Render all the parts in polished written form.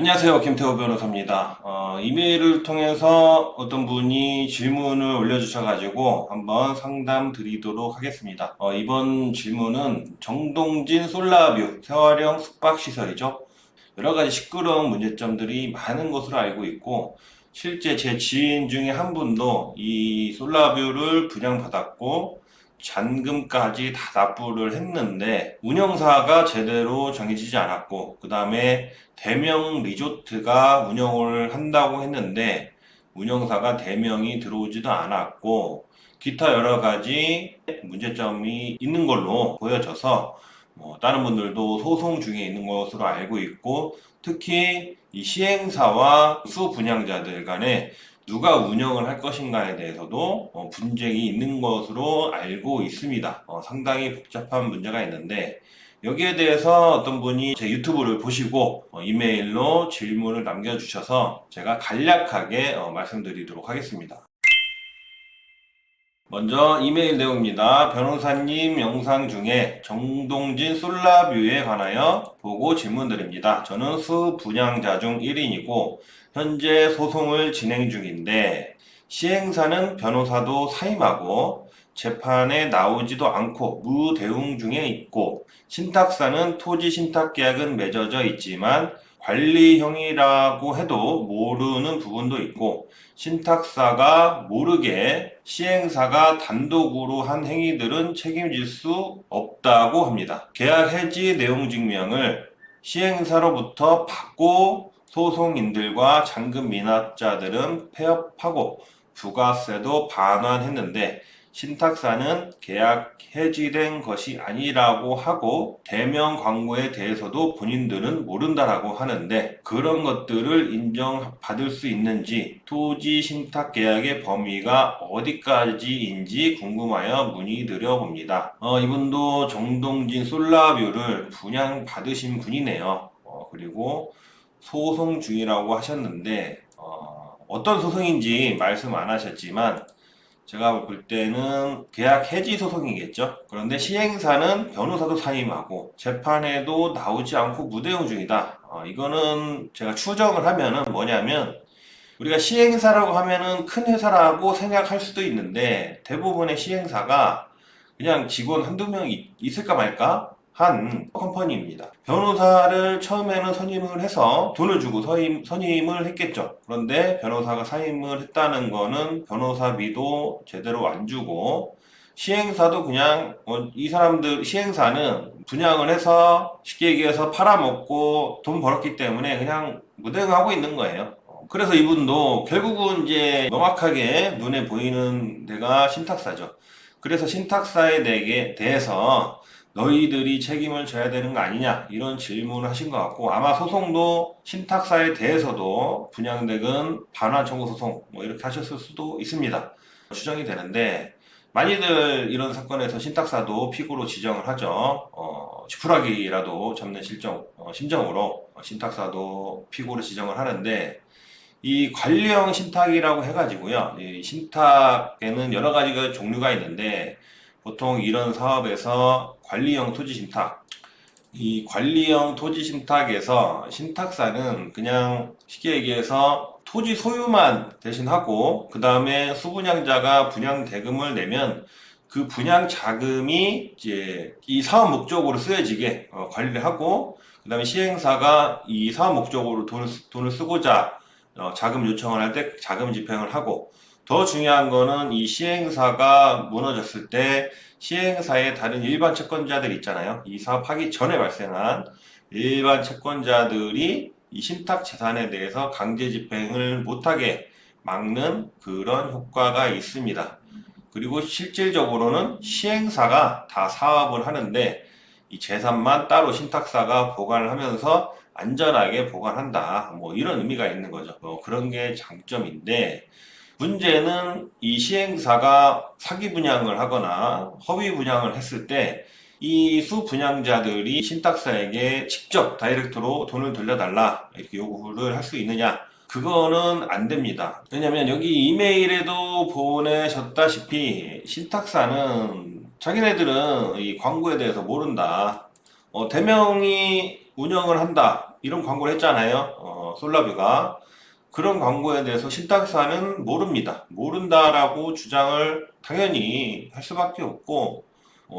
안녕하세요. 김태호 변호사입니다. 이메일을 통해서 어떤 분이 질문을 올려주셔가지고 한번 상담 드리도록 하겠습니다. 이번 질문은 정동진 솔라뷰 재활용 숙박시설이죠. 여러 가지 시끄러운 문제점들이 많은 것으로 알고 있고, 실제 제 지인 중에 한 분도 이 솔라뷰를 분양받았고 잔금까지 다 납부를 했는데 운영사가 제대로 정해지지 않았고, 그 다음에 대명 리조트가 운영을 한다고 했는데 운영사가 대명이 들어오지도 않았고, 기타 여러 가지 문제점이 있는 걸로 보여져서 다른 분들도 소송 중에 있는 것으로 알고 있고, 특히 이 시행사와 수분양자들 간에 누가 운영을 할 것인가에 대해서도 분쟁이 있는 것으로 알고 있습니다. 상당히 복잡한 문제가 있는데, 여기에 대해서 어떤 분이 제 유튜브를 보시고 이메일로 질문을 남겨주셔서 제가 간략하게 말씀드리도록 하겠습니다. 먼저 이메일 내용입니다. 변호사님 영상 중에 정동진 솔라뷰에 관하여 보고 질문드립니다. 저는 수분양자 중 1인이고 현재 소송을 진행 중인데, 시행사는 변호사도 사임하고 재판에 나오지도 않고 무대응 중에 있고, 신탁사는 토지 신탁 계약은 맺어져 있지만 관리형이라고 해도 모르는 부분도 있고, 신탁사가 모르게 시행사가 단독으로 한 행위들은 책임질 수 없다고 합니다. 계약 해지 내용 증명을 시행사로부터 받고 소송인들과 잔금 미납자들은 폐업하고 부가세도 반환했는데, 신탁사는 계약 해지된 것이 아니라고 하고 대면 광고에 대해서도 본인들은 모른다라고 하는데, 그런 것들을 인정받을 수 있는지, 토지 신탁 계약의 범위가 어디까지인지 궁금하여 문의드려 봅니다. 이분도 정동진 솔라뷰를 분양받으신 분이네요. 그리고 소송 중이라고 하셨는데, 어떤 소송인지 말씀 안 하셨지만 제가 볼 때는 계약 해지 소송이겠죠. 그런데 시행사는 변호사도 사임하고 재판에도 나오지 않고 무대응 중이다. 이거는 제가 추정을 하면은 뭐냐면, 우리가 시행사라고 하면은 큰 회사라고 생각할 수도 있는데 대부분의 시행사가 그냥 직원 한두 명 있을까 말까 한 컴퍼니입니다. 변호사를 처음에는 선임을 해서 돈을 주고 선임을 했겠죠. 그런데 변호사가 사임을 했다는 거는 변호사비도 제대로 안 주고, 시행사도 그냥 이 사람들 시행사는 분양을 해서 쉽게 얘기해서 팔아먹고 돈 벌었기 때문에 그냥 무대응하고 있는 거예요. 그래서 이분도 결국은 이제 명확하게 눈에 보이는 데가 신탁사죠. 그래서 신탁사에 대해서 너희들이 책임을 져야 되는 거 아니냐, 이런 질문을 하신 것 같고, 아마 소송도 신탁사에 대해서도 분양대금 반환 청구 소송 이렇게 하셨을 수도 있습니다. 추정이 되는데, 많이들 이런 사건에서 신탁사도 피고로 지정을 하죠. 지푸라기라도 잡는 심정으로 신탁사도 피고로 지정을 하는데, 이 관리형 신탁이라고 해가지고요. 이 신탁에는 여러 가지가 종류가 있는데, 보통 이런 사업에서 관리형 토지 신탁, 이 관리형 토지 신탁에서 신탁사는 그냥 쉽게 얘기해서 토지 소유만 대신하고, 그 다음에 수분양자가 분양 대금을 내면 그 분양 자금이 이제 이 사업 목적으로 쓰여지게 관리를 하고, 그 다음에 시행사가 이 사업 목적으로 돈을 쓰고자 자금 요청을 할 때 자금 집행을 하고, 더 중요한 거는 이 시행사가 무너졌을 때 시행사의 다른 일반 채권자들 있잖아요. 이 사업하기 전에 발생한 일반 채권자들이 이 신탁 재산에 대해서 강제 집행을 못하게 막는 그런 효과가 있습니다. 그리고 실질적으로는 시행사가 다 사업을 하는데 이 재산만 따로 신탁사가 보관을 하면서 안전하게 보관한다, 이런 의미가 있는 거죠. 그런 게 장점인데, 문제는 이 시행사가 사기 분양을 하거나 허위 분양을 했을 때 이 수분양자들이 신탁사에게 직접 다이렉트로 돈을 돌려달라 이렇게 요구를 할 수 있느냐? 그거는 안 됩니다. 왜냐면 여기 이메일에도 보내셨다시피 신탁사는 자기네들은 이 광고에 대해서 모른다. 대명이 운영을 한다. 이런 광고를 했잖아요. 솔라뷰가. 그런 광고에 대해서 신탁사는 모릅니다. 모른다라고 주장을 당연히 할 수밖에 없고,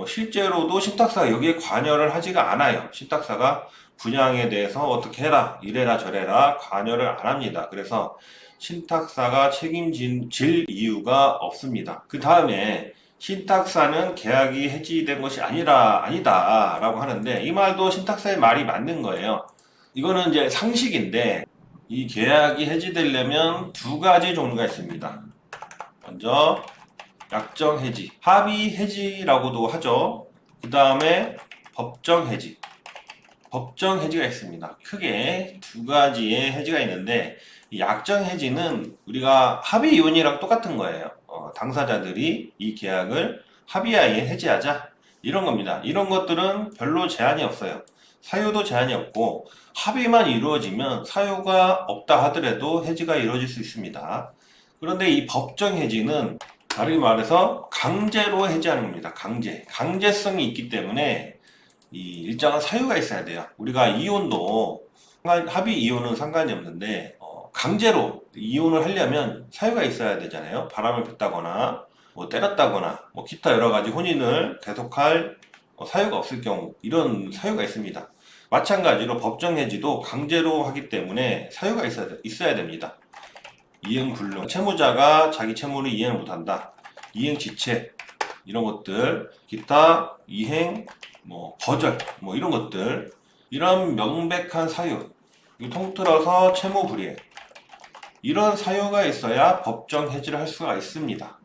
실제로도 신탁사가 여기에 관여를 하지가 않아요. 신탁사가 분양에 대해서 어떻게 해라, 이래라 저래라 관여를 안 합니다. 그래서 신탁사가 책임질 이유가 없습니다. 그 다음에 신탁사는 계약이 해지된 것이 아니다 라고 하는데, 이 말도 신탁사의 말이 맞는 거예요. 이거는 이제 상식인데, 이 계약이 해지되려면 두 가지 종류가 있습니다. 먼저 약정 해지, 합의 해지라고도 하죠. 그 다음에 법정 해지. 법정 해지가 있습니다. 크게 두 가지의 해지가 있는데, 이 약정 해지는 우리가 합의 이혼이랑 똑같은 거예요. 당사자들이 이 계약을 합의하에 해지하자, 이런 겁니다. 이런 것들은 별로 제한이 없어요. 사유도 제한이 없고, 합의만 이루어지면 사유가 없다 하더라도 해지가 이루어질 수 있습니다. 그런데 이 법정 해지는 다르게 말해서 강제로 해지하는 겁니다. 강제성이 있기 때문에 이 일정한 사유가 있어야 돼요. 우리가 이혼도 합의 이혼은 상관이 없는데, 강제로 이혼을 하려면 사유가 있어야 되잖아요. 바람을 폈다거나 뭐 때렸다거나 뭐 기타 여러 가지 혼인을 계속할 사유가 없을 경우, 이런 사유가 있습니다. 마찬가지로 법정 해지도 강제로 하기 때문에 사유가 있어야 됩니다. 이행불능, 채무자가 자기 채무를 이행을 못한다, 이행지체, 이런 것들, 기타 이행 거절 이런 것들, 이런 명백한 사유, 통틀어서 채무불이행, 이런 사유가 있어야 법정 해지를 할 수가 있습니다.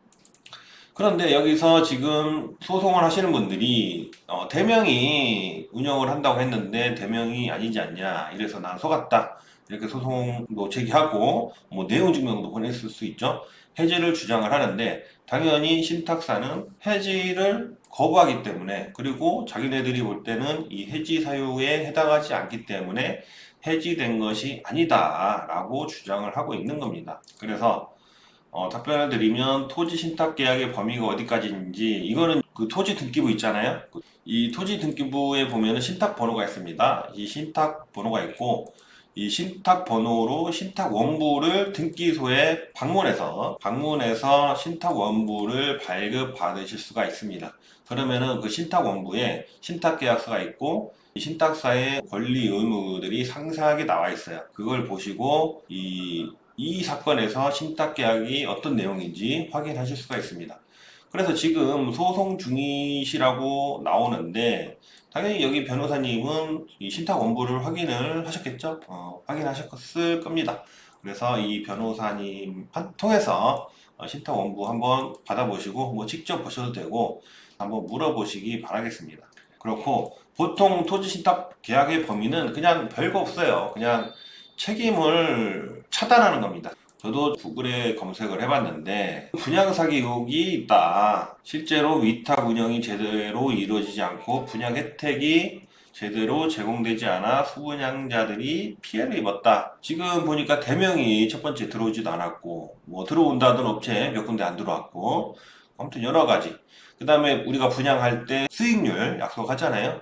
그런데 여기서 지금 소송을 하시는 분들이 대명이 운영을 한다고 했는데 대명이 아니지 않냐, 이래서 난 속았다, 이렇게 소송도 제기하고 내용 증명도 보냈을 수 있죠. 해지를 주장을 하는데, 당연히 신탁사는 해지를 거부하기 때문에, 그리고 자기네들이 볼 때는 이 해지 사유에 해당하지 않기 때문에 해지된 것이 아니다 라고 주장을 하고 있는 겁니다. 그래서 답변을 드리면, 토지 신탁 계약의 범위가 어디까지인지, 이거는 그 토지 등기부 있잖아요. 이 토지 등기부에 보면은 신탁 번호가 있습니다. 이 신탁 번호가 있고, 이 신탁 번호로 신탁 원부를 등기소에 방문해서 신탁 원부를 발급 받으실 수가 있습니다. 그러면은 그 신탁 원부에 신탁 계약서가 있고, 이 신탁사의 권리 의무들이 상세하게 나와 있어요. 그걸 보시고 이 사건에서 신탁 계약이 어떤 내용인지 확인하실 수가 있습니다. 그래서 지금 소송 중이시라고 나오는데, 당연히 여기 변호사님은 이 신탁 원부를 확인을 하셨겠죠? 확인하셨을 겁니다. 그래서 이 변호사님 통해서 신탁 원부 한번 받아보시고 직접 보셔도 되고 한번 물어보시기 바라겠습니다. 그렇고, 보통 토지 신탁 계약의 범위는 그냥 별거 없어요. 그냥 책임을 차단하는 겁니다. 저도 구글에 검색을 해봤는데, 분양 사기 의혹이 있다, 실제로 위탁 운영이 제대로 이루어지지 않고 분양 혜택이 제대로 제공되지 않아 소분양자들이 피해를 입었다. 지금 보니까 대명이 첫 번째 들어오지도 않았고, 들어온다던 업체 몇 군데 안 들어왔고, 아무튼 여러 가지. 그 다음에 우리가 분양할 때 수익률 약속하잖아요.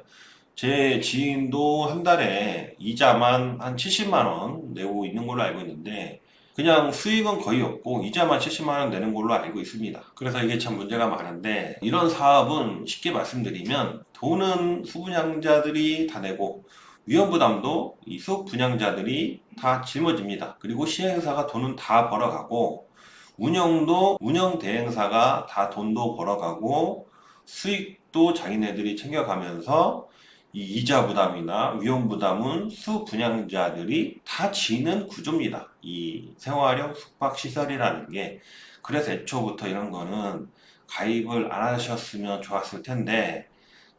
제 지인도 한 달에 이자만 한 70만원 내고 있는 걸로 알고 있는데, 그냥 수익은 거의 없고 이자만 70만원 내는 걸로 알고 있습니다. 그래서 이게 참 문제가 많은데, 이런 사업은 쉽게 말씀드리면 돈은 수분양자들이 다 내고 위험부담도 이 수분양자들이 다 짊어집니다. 그리고 시행사가 돈은 다 벌어가고, 운영도 운영 대행사가 다 돈도 벌어가고, 수익도 자기네들이 챙겨가면서 이 이자 부담이나 위험 부담은 수분양자들이 다 지는 구조입니다. 이 생활형 숙박시설이라는 게. 그래서 애초부터 이런 거는 가입을 안 하셨으면 좋았을 텐데,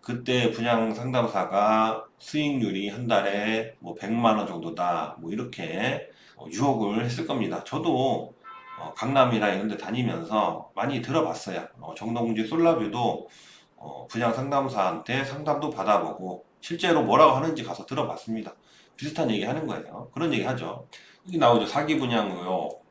그때 분양 상담사가 수익률이 한 달에 100만 원 정도다, 이렇게 유혹을 했을 겁니다. 저도 강남이나 이런 데 다니면서 많이 들어봤어요. 정동진 솔라뷰도 분양 상담사한테 상담도 받아보고 실제로 뭐라고 하는지 가서 들어봤습니다. 비슷한 얘기 하는 거예요. 그런 얘기 하죠. 여기 나오죠. 사기 분양 의혹,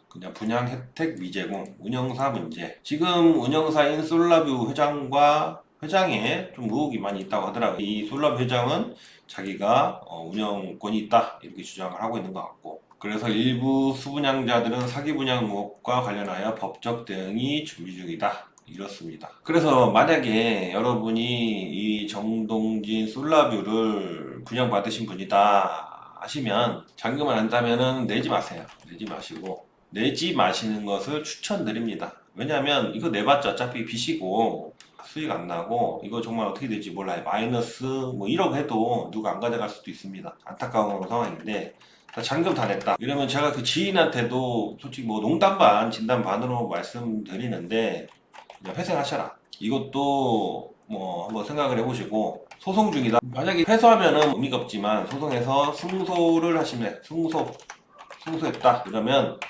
그냥 분양 혜택 미제공, 운영사 문제. 지금 운영사인 솔라뷰 회장과 회장에 좀 의혹이 많이 있다고 하더라고요. 이 솔라뷰 회장은 자기가 운영권이 있다 이렇게 주장을 하고 있는 것 같고, 그래서 일부 수분양자들은 사기 분양 의혹과 관련하여 법적 대응이 준비 중이다 이렇습니다. 그래서 만약에 여러분이 이 정동진 솔라뷰를 분양받으신 분이다 하시면 잔금을 안 따면은 내지 마세요. 내지 마시고, 내지 마시는 것을 추천드립니다. 왜냐하면 이거 내봤자 어차피 빚이고 수익 안 나고 이거 정말 어떻게 될지 몰라요. 마이너스 뭐 1억 해도 누가 안 가져갈 수도 있습니다. 안타까운 상황인데 잔금 다 냈다 이러면 제가 그 지인한테도 솔직히 뭐 농담 반 진담 반으로 말씀드리는데 그냥 회생하셔라. 이것도 뭐 한번 생각을 해보시고, 소송 중이다. 만약에 패소하면은 의미가 없지만 소송에서 승소를 하시면, 승소했다 그러면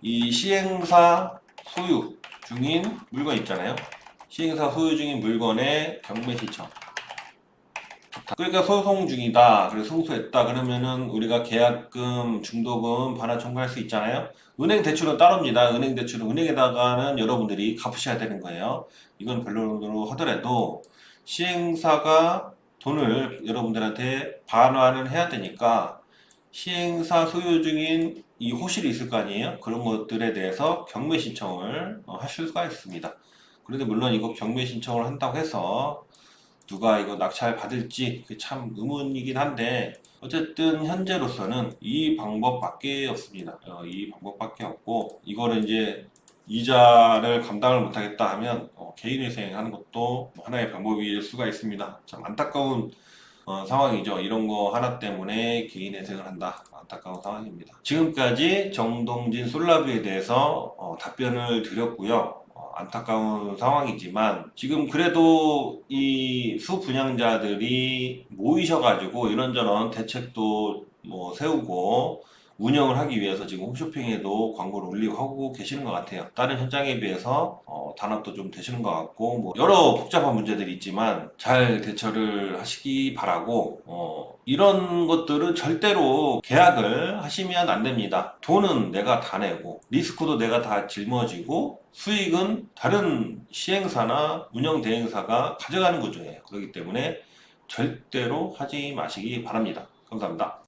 이 시행사 소유 중인 물건 있잖아요. 시행사 소유 중인 물건의 경매 신청. 그러니까 소송 중이다. 그래서 승소했다. 그러면은 우리가 계약금, 중도금 반환 청구할 수 있잖아요. 은행 대출은 따로입니다. 은행 대출은 은행에다가는 여러분들이 갚으셔야 되는 거예요. 이건 별로로 하더라도 시행사가 돈을 여러분들한테 반환을 해야 되니까 시행사 소유 중인 이 호실이 있을 거 아니에요? 그런 것들에 대해서 경매 신청을 하실 수가 있습니다. 그런데 물론 이거 경매 신청을 한다고 해서 누가 이거 낙찰 받을지 참 의문이긴 한데, 어쨌든 현재로서는 이 방법밖에 없습니다. 이 방법밖에 없고, 이거를 이제 이자를 감당을 못하겠다 하면 개인회생 하는 것도 하나의 방법일 수가 있습니다. 참 안타까운 상황이죠. 이런 거 하나 때문에 개인회생을 한다. 안타까운 상황입니다. 지금까지 정동진 솔라뷰에 대해서 답변을 드렸고요. 안타까운 상황이지만 지금 그래도 이 수분양자들이 모이셔가지고 이런저런 대책도 뭐 세우고 운영을 하기 위해서 지금 홈쇼핑에도 광고를 올리고 하고 계시는 것 같아요. 다른 현장에 비해서 단합도 좀 되시는 것 같고, 뭐 여러 복잡한 문제들이 있지만 잘 대처를 하시기 바라고, 이런 것들은 절대로 계약을 하시면 안 됩니다. 돈은 내가 다 내고 리스크도 내가 다 짊어지고 수익은 다른 시행사나 운영 대행사가 가져가는 구조예요. 그렇기 때문에 절대로 하지 마시기 바랍니다. 감사합니다.